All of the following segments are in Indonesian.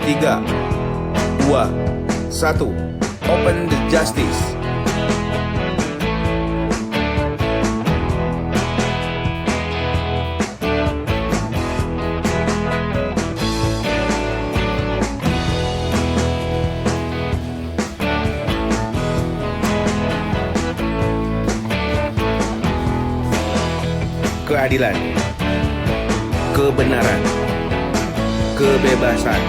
3, 2, 1. Open the justice. Keadilan, kebenaran, kebebasan,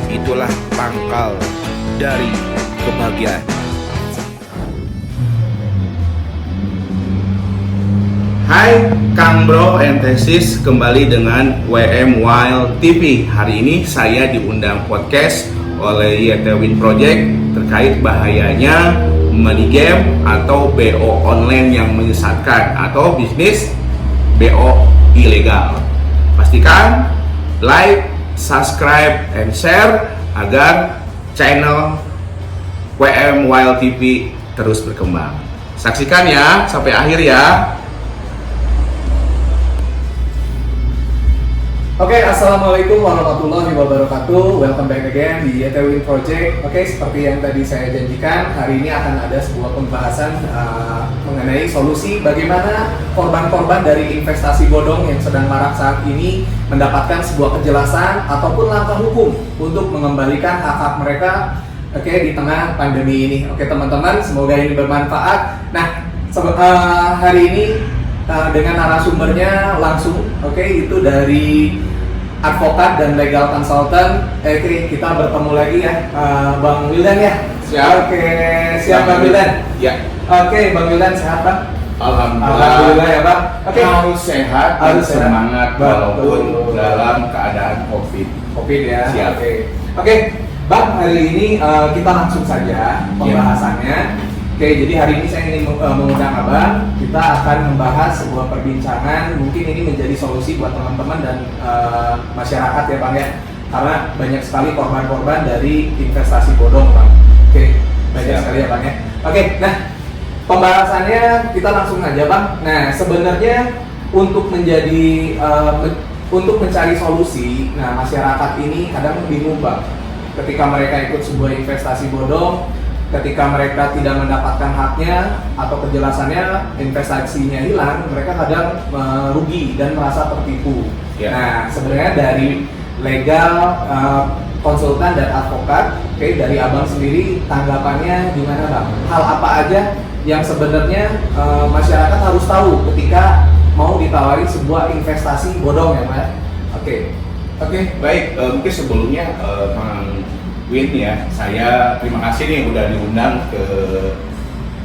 itulah pangkal dari kebahagiaan. Hai Kang Bro and Tesis, kembali dengan WM Wild TV. Hari ini saya diundang podcast oleh YT Project terkait bahayanya money game atau BO online yang menyesatkan atau bisnis BO ilegal. Pastikan like, subscribe, and share agar channel WM Wild TV terus berkembang. Saksikan ya sampai akhir ya. Oke, assalamualaikum warahmatullahi wabarakatuh. Welcome back again di YT Project. Oke, seperti yang tadi saya janjikan, hari ini akan ada sebuah pembahasan mengenai solusi bagaimana korban-korban dari investasi bodong yang sedang marak saat ini mendapatkan sebuah kejelasan ataupun langkah hukum untuk mengembalikan hak-hak mereka. Oke, di tengah pandemi ini. Oke, teman-teman, semoga ini bermanfaat. Nah, hari ini dengan narasumbernya langsung, itu dari advokat dan legal consultant. Kita bertemu lagi ya, Bang Wildan ya. Siap. Oke, siap Bang Wildan. Ya. Oke, Bang Wildan sehat Bang? Alhamdulillah ya Bang. Oke. Harus sehat, Harus semangat sehat. walaupun Betul. dalam keadaan COVID ya. Siap. Oke, Bang, hari ini kita langsung saja pembahasannya. Oke, jadi hari ini saya ingin mengundang Abang. Kita akan membahas sebuah perbincangan. Mungkin ini menjadi solusi buat teman-teman dan masyarakat ya Bang ya. Karena banyak sekali korban-korban dari investasi bodong Bang. Oke, banyak sekali ya Bang ya. Oke, nah pembahasannya kita langsung aja Bang. Nah, sebenarnya untuk untuk mencari solusi, nah masyarakat ini kadang bingung Bang. Ketika mereka ikut sebuah investasi bodong, ketika mereka tidak mendapatkan haknya atau kejelasannya, investasinya hilang, mereka kadang merugi dan merasa tertipu. Nah, sebenarnya dari legal konsultan dan advokat, dari Abang sendiri tanggapannya gimana Bang? Hal apa aja yang sebenarnya masyarakat harus tahu ketika mau ditawari sebuah investasi bodong ya Mas? Oke, baik. Mungkin sebelumnya Kang Win ya, saya terima kasih nih udah diundang ke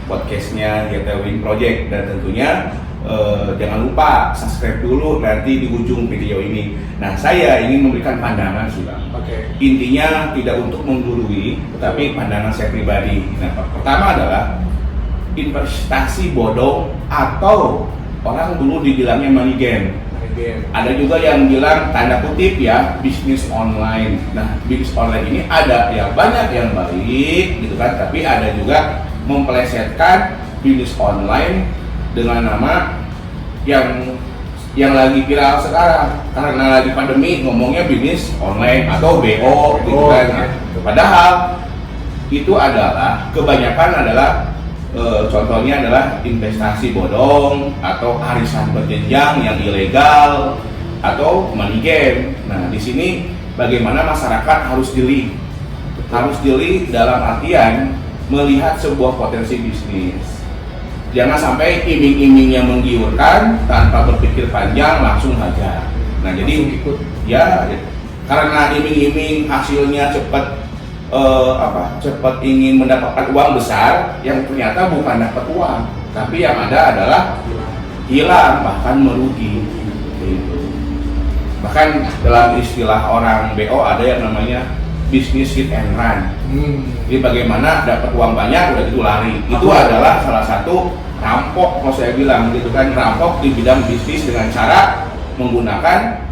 podcastnya YT Project, dan tentunya jangan lupa subscribe dulu nanti di ujung video ini. Nah, saya ingin memberikan pandangan sudah. Intinya tidak untuk menggurui, tetapi pandangan saya pribadi. Nah, pertama adalah investasi bodong atau orang dulu dibilangnya money game. Ada juga yang bilang tanda kutip ya bisnis online. Nah, bisnis online ini ada yang banyak yang baik gitu kan, tapi ada juga mempelesetkan bisnis online dengan nama yang lagi viral sekarang karena lagi pandemi, ngomongnya bisnis online atau BO gitu kan. Nah, padahal itu adalah kebanyakan adalah contohnya adalah investasi bodong atau arisan berjenjang yang ilegal atau money game. Nah, di sini bagaimana masyarakat harus jeli dalam artian melihat sebuah potensi bisnis. Jangan sampai iming-imingnya menggiurkan tanpa berpikir panjang langsung hajar. Nah, jadi ikut ya karena iming-iming hasilnya cepat ingin mendapatkan uang besar yang ternyata bukan dapat uang, tapi yang ada adalah hilang bahkan merugi. Bahkan dalam istilah orang BO ada yang namanya bisnis hit and run. Jadi bagaimana dapat uang banyak udah gitu lari. Itu adalah salah satu rampok, kalau saya bilang gitu kan, rampok di bidang bisnis dengan cara menggunakan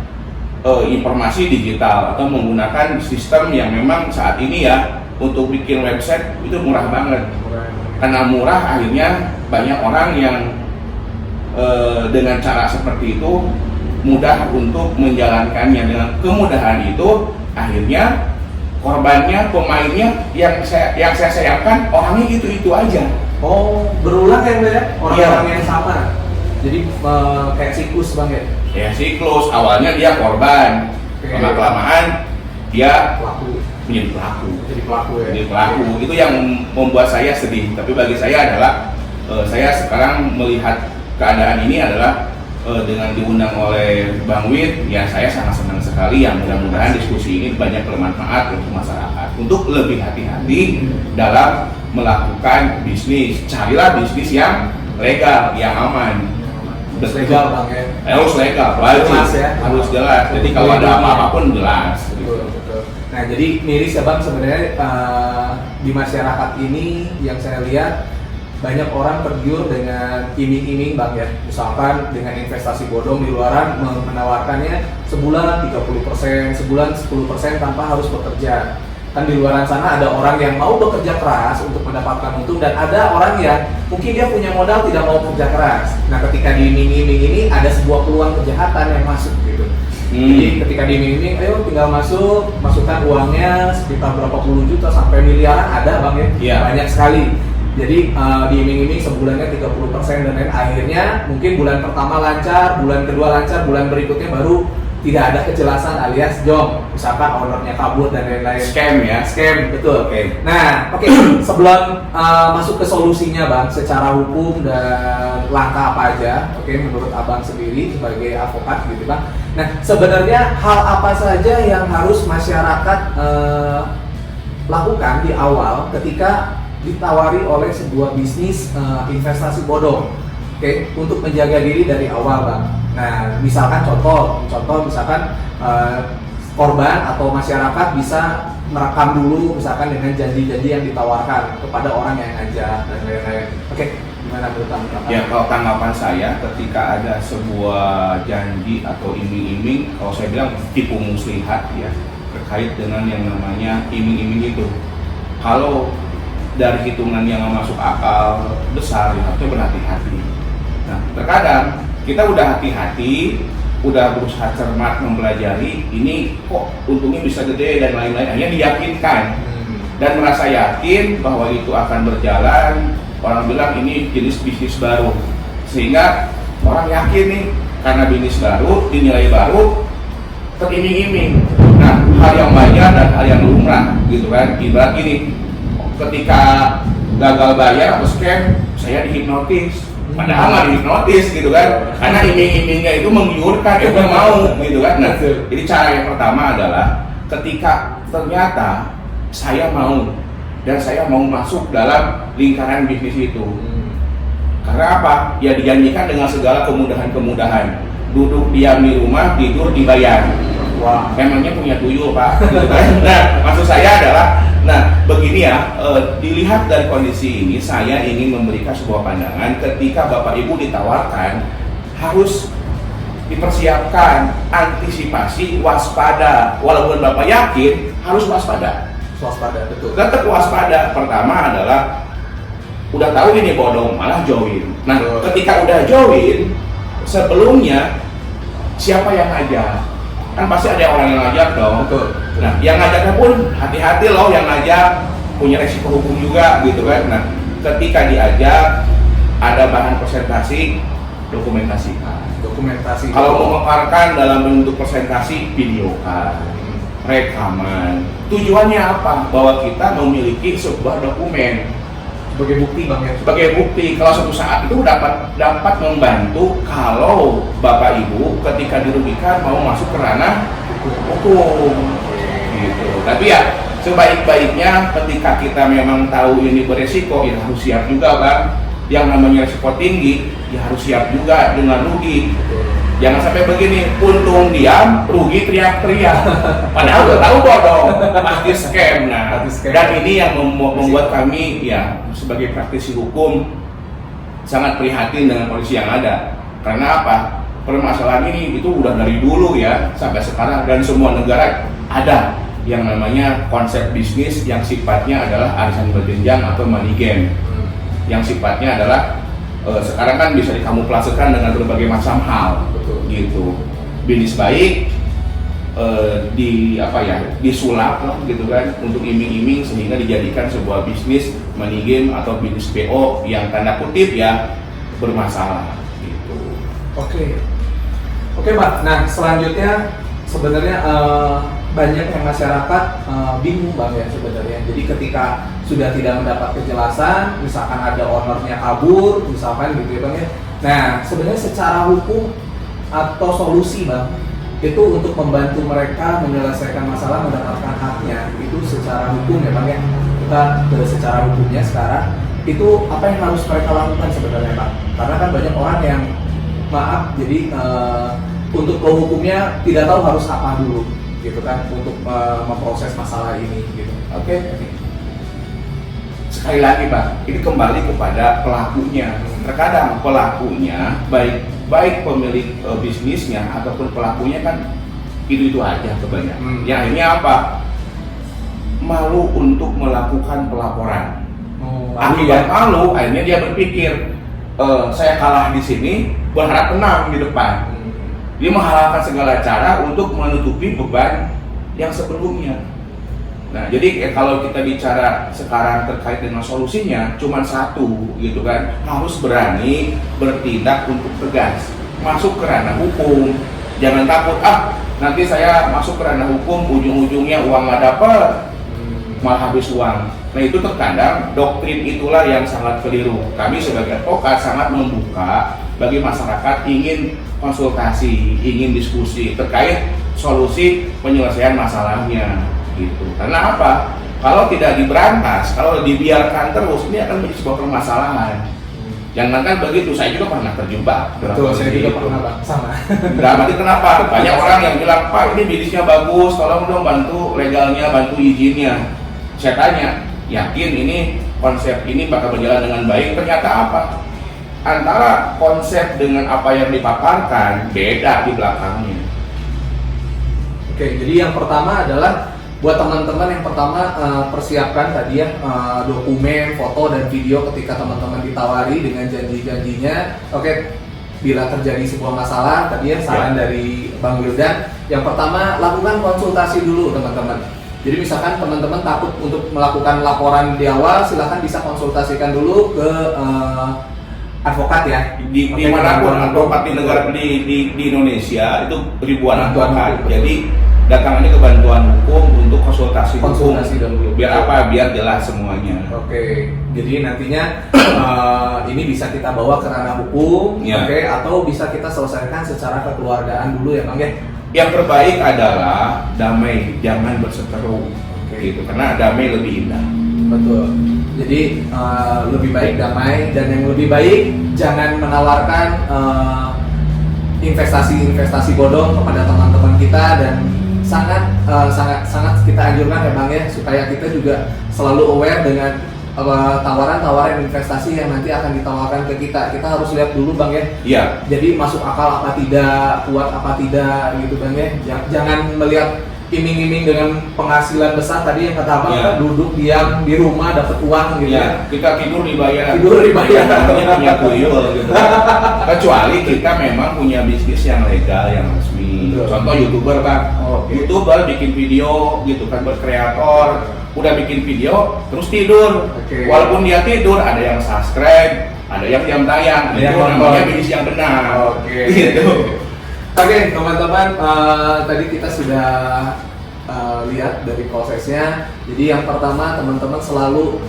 informasi digital atau menggunakan sistem yang memang saat ini ya untuk bikin website itu murah banget. Karena murah akhirnya banyak orang yang dengan cara seperti itu mudah untuk menjalankannya. Dengan kemudahan itu akhirnya korbannya, pemainnya yang saya sayangkan orangnya itu aja. Oh, berulang ya Bang ya? Orang-orang Iya. yang sama. Jadi kayak siklus Bang ya? Ya siklus, awalnya dia korban, Oke. lama-kelamaan dia Pelaku. menjadi pelaku. Jadi pelaku ya? Jadi pelaku itu yang membuat saya sedih. Tapi bagi saya adalah saya sekarang melihat keadaan ini adalah dengan diundang oleh Bang Wid, ya saya sangat senang sekali. Yang mudah-mudahan diskusi ini banyak bermanfaat untuk masyarakat untuk lebih hati-hati dalam melakukan bisnis. Carilah bisnis yang legal, yang aman. Harus legal Bang ya? Harus legal, wajib. Jelas ya? Harus jelas. Jadi kalau ada apa-apapun jelas. Betul, betul. Nah, jadi miris ya Bang, sebenarnya di masyarakat ini yang saya lihat banyak orang tergiur dengan iming-iming Bang ya. Misalkan dengan investasi bodong di luaran menawarkannya sebulan 30%, sebulan 10% tanpa harus bekerja. Kan di luaran sana ada orang yang mau bekerja keras untuk mendapatkan untung, dan ada orang yang mungkin dia punya modal tidak mau kerja keras. Nah, ketika diiming-iming ini ada sebuah peluang kejahatan yang masuk gitu. Jadi ketika diiming-iming, ayo tinggal masukkan uangnya sekitar berapa puluh juta sampai miliaran ada Bang ya. Iya. Banyak sekali. Jadi diiming-iming sebulannya 30% dan lain, akhirnya mungkin bulan pertama lancar, bulan kedua lancar, bulan berikutnya baru tidak ada kejelasan alias jong, misalkan ownernya kabur dan lain-lain. Scam ya. Scam, betul. Oke. Nah, oke, sebelum masuk ke solusinya Bang, secara hukum dan langkah apa aja, oke, menurut Abang sendiri sebagai advokat gitu Bang. Nah, sebenarnya hal apa saja yang harus masyarakat lakukan di awal ketika ditawari oleh sebuah bisnis investasi bodong, oke, untuk menjaga diri dari awal Bang. Nah, misalkan contoh misalkan korban atau masyarakat bisa merekam dulu misalkan dengan janji-janji yang ditawarkan kepada orang yang ngajak dan lain-lain. Oke, gimana menurut Anda? Ya, kalau tanggapan saya ketika ada sebuah janji atau iming-iming, kalau saya bilang tipu muslihat ya, terkait dengan yang namanya iming-iming itu. Kalau dari hitungan yang masuk akal besar, ya harusnya berhati-hati. Nah, terkadang kita udah hati-hati, udah berusaha cermat mempelajari, ini kok untungnya bisa gede dan lain-lain, hanya diyakinkan dan merasa yakin bahwa itu akan berjalan. Orang bilang ini jenis bisnis baru, sehingga orang yakin nih karena bisnis baru, dinilai baru, teriming-iming. Nah, hal yang wajar dan hal yang lumrah gitu kan. Ibarat gini, ketika gagal bayar atau scam, saya dihipnotis. Padahal nggak dihipnotis gitu kan, karena iming-imingnya itu menggiurkan, itu mau gitu kan. Nah, jadi cara yang pertama adalah ketika ternyata saya mau dan saya mau masuk dalam lingkaran bisnis itu. Karena apa? Ya dijanjikan dengan segala kemudahan-kemudahan. Duduk diam di rumah, tidur dibayar. Wah, memangnya punya tuyul Pak gitu kan. Nah, maksud saya adalah, nah begini ya, dilihat dari kondisi ini, saya ingin memberikan sebuah pandangan ketika Bapak Ibu ditawarkan, harus dipersiapkan, antisipasi, waspada. Walaupun Bapak yakin, harus waspada. Waspada, betul. Tetap waspada. Pertama adalah udah tahu ini bodong, malah join. Nah, ketika udah join, sebelumnya siapa yang ngajak? Kan pasti ada orang yang ngajak dong. Betul. Nah, yang ngajaknya pun hati-hati loh, yang ngajak punya resiko hukum juga gitu kan. Nah, ketika diajak ada bahan presentasi, dokumentasikan. Dokumentasi. Kalau mau memaparkan dalam bentuk presentasi, videokan, rekaman. Tujuannya apa? Bahwa kita memiliki sebuah dokumen sebagai bukti Bang ya. sebagai bukti kalau suatu saat itu dapat membantu kalau Bapak Ibu ketika dirugikan mau masuk ke ranah hukum gitu. Tapi ya sebaik-baiknya ketika kita memang tahu ini beresiko, ya harus siap juga Bang. Yang namanya resiko tinggi, ya harus siap juga dengan rugi. Jangan sampai begini, untung diam, rugi teriak-teriak. Padahal udah tahu bodong, pasti scam. Nah, dan ini yang membuat kami ya sebagai praktisi hukum sangat prihatin dengan kondisi yang ada. Karena apa? Permasalahan ini itu udah dari dulu ya sampai sekarang, dan semua negara ada yang namanya konsep bisnis yang sifatnya adalah arisan berjenjang atau money game. Yang sifatnya adalah sekarang kan bisa dikamuflasekan dengan berbagai macam hal. Betul. Gitu. Bisnis baik disulap lah gitu kan untuk iming-iming sehingga dijadikan sebuah bisnis money game atau bisnis PO yang tanda kutip ya bermasalah gitu. Oke Pak. Nah selanjutnya sebenarnya banyak yang masyarakat bingung Bang ya sebenarnya. Jadi ketika sudah tidak mendapat kejelasan, misalkan ada ownernya kabur, misalkan gitu ya Bang ya. Nah sebenarnya secara hukum atau solusi Bang itu untuk membantu mereka menyelesaikan masalah, mendapatkan haknya itu secara hukum ya Bang ya. Kita ke secara hukumnya sekarang itu apa yang harus mereka lakukan sebenarnya Pak? Karena kan banyak orang yang maaf jadi untuk ke hukumnya tidak tahu harus apa dulu gitu kan untuk memproses masalah ini gitu. Oke. Sekali lagi Pak, ini kembali kepada pelakunya. Terkadang pelakunya baik pemilik bisnisnya ataupun pelakunya kan itu aja kebanyakan. Ya ini apa? Malu untuk melakukan pelaporan. Akibat malu, akhirnya dia berpikir saya kalah di sini, berharap menang di depan. Dia menghalalkan segala cara untuk menutupi beban yang sebelumnya. Nah, jadi kalau kita bicara sekarang terkait dengan solusinya, cuma satu gitu kan, harus berani bertindak untuk tegas, masuk ke ranah hukum. Jangan takut, nanti saya masuk ke ranah hukum, ujung-ujungnya uang nggak dapat, malah habis uang. Nah itu terkadang doktrin itulah yang sangat keliru. Kami sebagai advokat sangat membuka bagi masyarakat ingin konsultasi, ingin diskusi terkait solusi penyelesaian masalahnya gitu. Karena apa? Kalau tidak diberantas, kalau dibiarkan terus, ini akan menjadi sebuah permasalahan. Jangankan begitu, saya juga pernah terjebak. Betul, saya juga pernah Pak, sama. Berarti kenapa? Banyak orang yang bilang, Pak ini bisnisnya bagus, tolong dong bantu legalnya, bantu izinnya. Saya tanya, yakin ini konsep ini bakal berjalan dengan baik? Ternyata apa? Antara konsep dengan apa yang dipaparkan beda di belakangnya. Oke, jadi yang pertama adalah buat teman-teman yang pertama persiapkan tadi ya dokumen, foto dan video ketika teman-teman ditawari dengan janji-janjinya. Oke, bila terjadi sebuah masalah tadi ya saran dari Bang Wildan, yang pertama lakukan konsultasi dulu teman-teman. Jadi misalkan teman-teman takut untuk melakukan laporan di awal, silahkan bisa konsultasikan dulu ke advokat ya. Di manapun advokat di negara di Indonesia itu ribuan advokat. Jadi datang aja ke bantuan hukum untuk konsultasi dulu. Biar apa? Biar jelas semuanya. Oke. Jadi nantinya ini bisa kita bawa ke ranah hukum, oke, atau bisa kita selesaikan secara kekeluargaan dulu ya Bang ya. Yang terbaik adalah damai, jangan berseteru, gitu. Karena damai lebih indah. Betul. Jadi lebih baik damai, dan yang lebih baik jangan menawarkan investasi bodong kepada teman-teman kita, dan sangat kita anjurkan ya Bang ya, supaya kita juga selalu aware dengan tawaran-tawaran investasi yang nanti akan ditawarkan ke kita. Kita harus lihat dulu Bang ya. Iya. Jadi masuk akal apa tidak, kuat apa tidak gitu Bang ya. Jangan melihat iming-iming dengan penghasilan besar tadi yang kata Abang, duduk diam di rumah dapat uang gitu ya. Kita tidur dibayar. Namanya punya tuyul gitu. Kecuali kita memang punya bisnis yang legal, yang resmi. Betul. Contoh YouTuber Bang. YouTuber bikin video gitu kan, berkreator, udah bikin video terus tidur. Walaupun dia tidur, ada yang subscribe, ada yang diam tayang. Itu namanya bisnis yang benar. Gitu. Oke, teman-teman, tadi kita sudah lihat dari prosesnya. Jadi yang pertama teman-teman selalu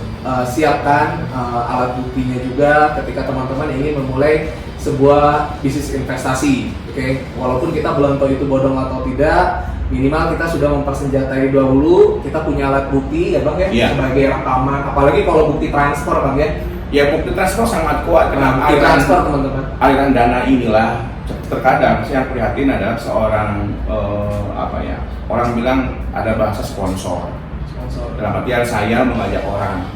siapkan alat buktinya juga ketika teman-teman ingin memulai sebuah bisnis investasi. Oke, walaupun kita belum tahu itu bodong atau tidak, minimal kita sudah mempersenjatai dahulu. Kita punya alat bukti ya Bang ya, sebagai rekaman. Apalagi kalau bukti transfer Bang ya. Ya bukti transfer sangat kuat. Bukti transfer teman-teman. Aliran dana inilah. Terkadang saya prihatin adalah seorang orang bilang ada bahasa sponsor. Dalam artian saya mengajak orang,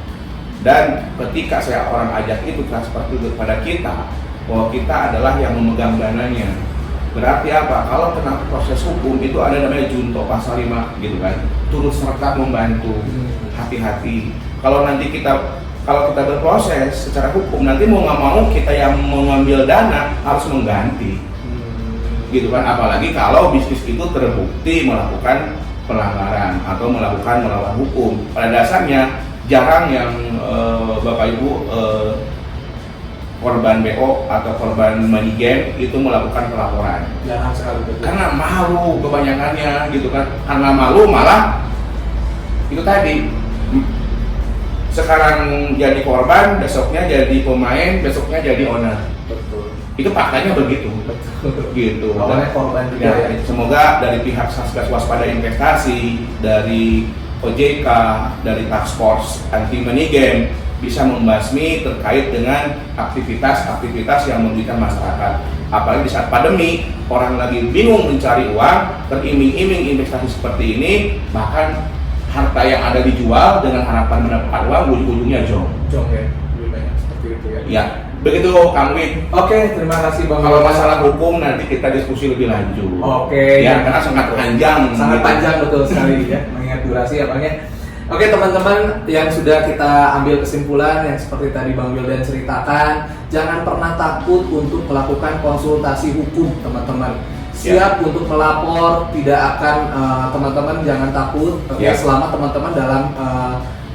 dan ketika orang ajak itu transfer itu kepada kita, bahwa kita adalah yang memegang dananya. Berarti apa? Kalau kena proses hukum itu ada namanya junto pasal 5 gitu kan, turut serta membantu. Hati-hati. Kalau kita berproses secara hukum, nanti mau nggak mau kita yang mengambil dana harus mengganti. gitu kan. Apalagi kalau bisnis itu terbukti melakukan pelanggaran atau melakukan melawan hukum. Pada dasarnya jarang yang Bapak Ibu korban BO atau korban money game itu melakukan pelaporan. Jarang sekali, betul. Karena malu kebanyakannya gitu kan. Karena malu malah itu tadi, sekarang jadi korban, besoknya jadi pemain, besoknya jadi owner. Betul. Itu faktanya begitu. Betul. Gitu. Awalnya korban juga Ya, ya. semoga dari pihak Satgas Waspada Investasi, dari OJK, dari Task Force Anti Money Game bisa membasmi terkait dengan aktivitas-aktivitas yang merugikan masyarakat. Apalagi di saat pandemi, orang lagi bingung mencari uang, teriming-iming investasi seperti ini, bahkan harta yang ada dijual dengan harapan mendapatkan uang, ujung-ujungnya jong. Jong ya, lebih banyak seperti itu ya. Ya, begitu Kang Win. Oke, terima kasih Bang. Kalau masalah hukum nanti kita diskusi lebih lanjut. Oke. Ya, karena sangat panjang. Sangat gitu. panjang, betul sekali ya, mengingat durasi ya Bang ya. Oke teman-teman, yang sudah kita ambil kesimpulan yang seperti tadi Bang Wildan ceritakan, jangan pernah takut untuk melakukan konsultasi hukum teman-teman. Siap untuk melapor, tidak akan teman-teman jangan takut. Oke, selama teman-teman dalam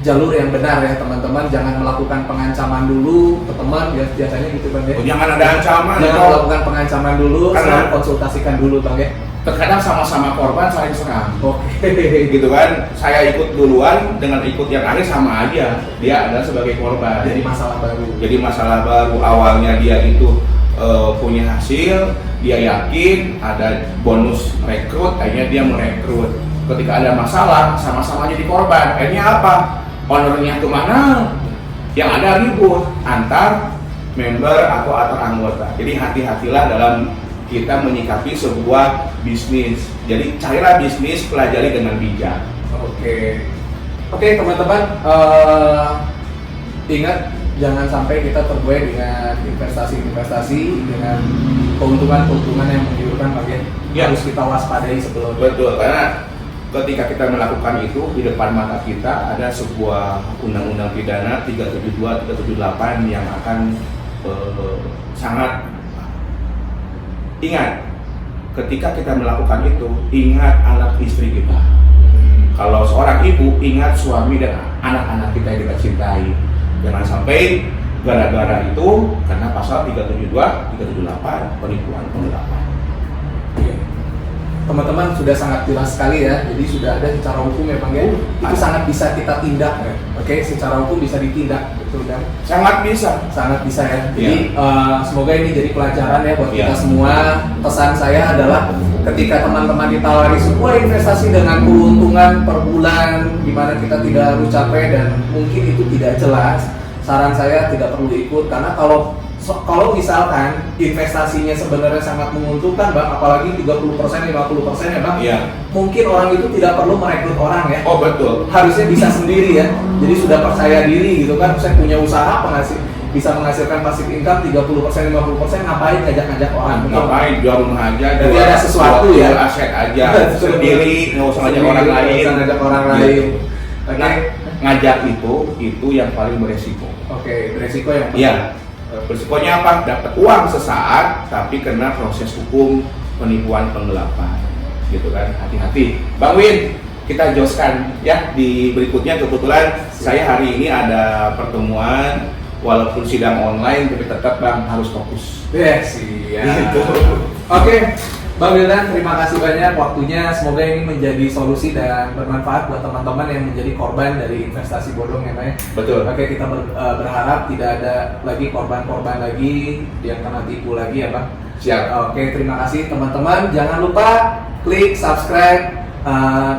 jalur yang benar ya teman-teman, jangan melakukan pengancaman dulu ke teman, biasanya gitu Bang ya. Jangan ada ancaman. Jangan melakukan pengancaman dulu, Karena selalu konsultasikan dulu Bang ya. terkadang sama-sama korban saling serang. Oke. Gitu kan, saya ikut duluan dengan ikut yang akhir sama aja, dia adalah sebagai korban. Jadi masalah baru. Jadi masalah baru, awalnya dia itu punya hasil, dia yakin ada bonus rekrut, akhirnya dia merekrut. Ketika ada masalah, sama-sama jadi korban. Akhirnya apa? Ownernya kemana? Yang ada ribut antar member atau anggota. Jadi hati-hatilah dalam kita menyikapi sebuah bisnis. Jadi carilah bisnis, pelajari dengan bijak. Oke teman-teman, ingat jangan sampai kita terbuai dengan investasi-investasi dengan keuntungan-keuntungan yang menggiurkan bagian. Ya. Harus kita waspadai sebelumnya. Betul, karena ketika kita melakukan itu, di depan mata kita ada sebuah undang-undang pidana 372, 378 yang akan sangat ingat. Ketika kita melakukan itu, ingat anak istri kita. Kalau seorang ibu, ingat suami dan anak-anak kita yang kita cintai. Jangan sampai gara-gara itu, karena pasal 372, 378 penipuan penggelapan. Teman-teman sudah sangat jelas sekali ya, jadi sudah ada secara hukum ya Bang ya, itu sangat bisa kita tindak ya. Oke, secara hukum bisa ditindak, betul kan? Sangat bisa. Sangat bisa ya. Jadi semoga ini jadi pelajaran ya buat kita semua. Pesan saya adalah ketika teman-teman ditawari sebuah investasi dengan keuntungan per bulan, di mana kita tidak harus capek dan mungkin itu tidak jelas, saran saya tidak perlu ikut, karena kalau misalkan investasinya sebenarnya sangat menguntungkan Bang, apalagi 30%, 50% ya Bang, mungkin orang itu tidak perlu merekrut orang ya. Oh betul. Harusnya bisa sendiri ya, jadi sudah percaya diri gitu kan, saya punya usaha bisa menghasilkan passive income 30%, 50%, ngapain ngajak-ngajak orang? Ngapain, jual rumah aja, jadi ada sesuatu ya, aset aja, sendiri, nggak usah ngajak orang lain. Nggak usah ngajak orang lain. Nah, ngajak itu yang paling beresiko. Oke, beresiko yang Iya. Bersikonya apa? Dapat uang sesaat, tapi kena proses hukum penipuan penggelapan, gitu kan? Hati-hati, Bang Win. Kita joskan ya di berikutnya. Kebetulan saya hari ini ada pertemuan, walaupun sidang online, tapi tetap Bang harus fokus. Siap. Gitu. Oke, Bang Wildan, terima kasih banyak waktunya. Semoga ini menjadi solusi dan bermanfaat buat teman-teman yang menjadi korban dari investasi bodong ya Pak ya. Betul. Oke, kita berharap tidak ada lagi korban-korban lagi yang kena tipu lagi ya Bang. Siap. Oke, terima kasih teman-teman. Jangan lupa klik subscribe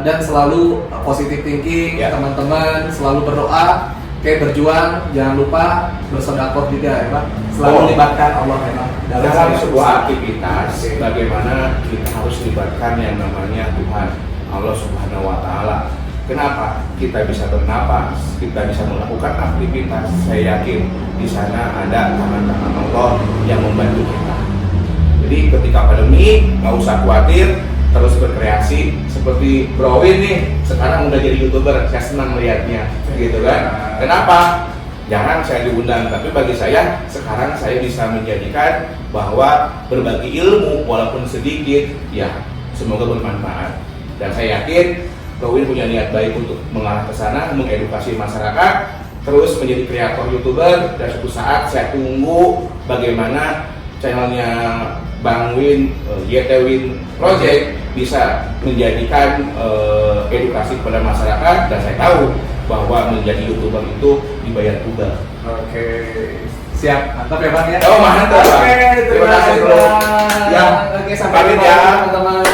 dan selalu positive thinking Ya. teman-teman. Selalu berdoa. Oke, berjuang. Jangan lupa bersedekah juga ya Bang. Selalu libatkan Allah ya Bang. Dalam sebuah aktivitas, bagaimana kita harus libatkan yang namanya Tuhan, Allah Subhanahu wa Ta'ala. Kenapa? Kita bisa bernapas, kita bisa melakukan aktivitas. Saya yakin di sana ada tangan-tangan Allah yang membantu kita. Jadi ketika pandemi, nggak usah khawatir, terus berkreasi. Seperti Bro Win nih, sekarang udah jadi YouTuber, saya senang melihatnya, gitu kan? Kenapa? jarang saya diundang, tapi bagi saya sekarang saya bisa menjadikan bahwa berbagi ilmu walaupun sedikit ya semoga bermanfaat, dan saya yakin Bro Win punya niat baik untuk mengarah ke sana, mengedukasi masyarakat, terus menjadi kreator YouTuber, dan suatu saat saya tunggu bagaimana channelnya Bang Win, YT Win Project bisa menjadikan edukasi kepada masyarakat, dan saya tahu bahwa menjadi YouTuber itu dibayar juga. Oke, siap, mantap ya Bang ya. Oh mantap. Oke, terima kasih Bro. Bang. Ya, Oke, sampai pamit jumpa ya. teman-teman.